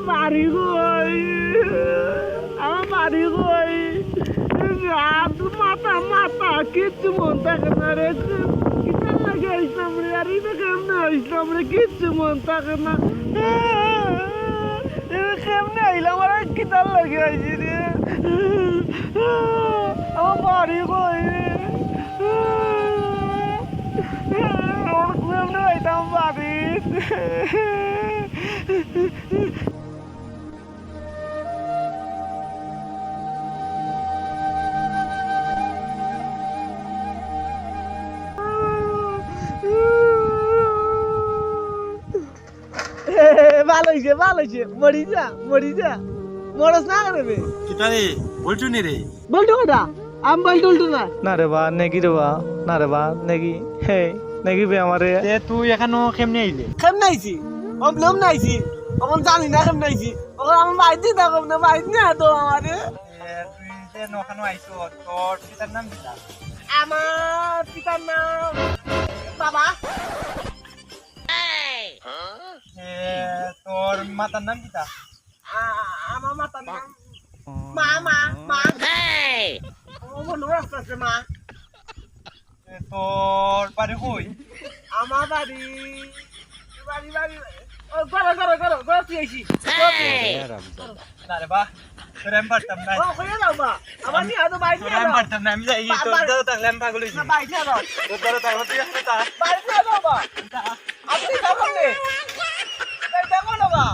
বাড়ি কই আমার বাড়ি কই রাত মাথা মাথা কিচ্ছু মন থাকে না রে কিতার লাগে আইসাম রে আর এটা কেমনে আইসাম রে কিচ্ছু মন থাকে না কেমনে আইলাম আর কিতার লাগে আইছি রে আমার বাড়ি কই কেমনে আইতাম বাড়ি ভালো হয়েছে মরি যা মরস না রে কিতারে বলছু নি রে বলতো কথা আমি বলতো না না রে বা নেগি রে বা না রে বা নেগি হে নেগি বে আমারে তে তুই এখানো কেমনে আইলে কেমন আইছি অবলম নাইছি এখন জানি না কেমন আইছি ওখানে আমার বাইতে থাকো না বাইতে না তো আমারে তুই যে নখানো আইছো তোর পিতার নাম কি আমার পিতার নাম বাবা তোর মাতার নাম কি আমার মাতার নাম মা ও মনে রাখতেছে মা তোর বাড়ি কই আমার বাড়ি ও করো তুই আইছি না রে বা তোর আমি পারতাম না ও কইয়া দাও বা আমার নি আদো বাইতে তোর আমি পারতাম না আমি যাই তোর দাও তাহলে আমি পাগল হইছি না বাইতে দাও তোর দাও তাহলে তুই আসতে তা বাইতে দাও বা আপনি যাবেন না দেখো না বা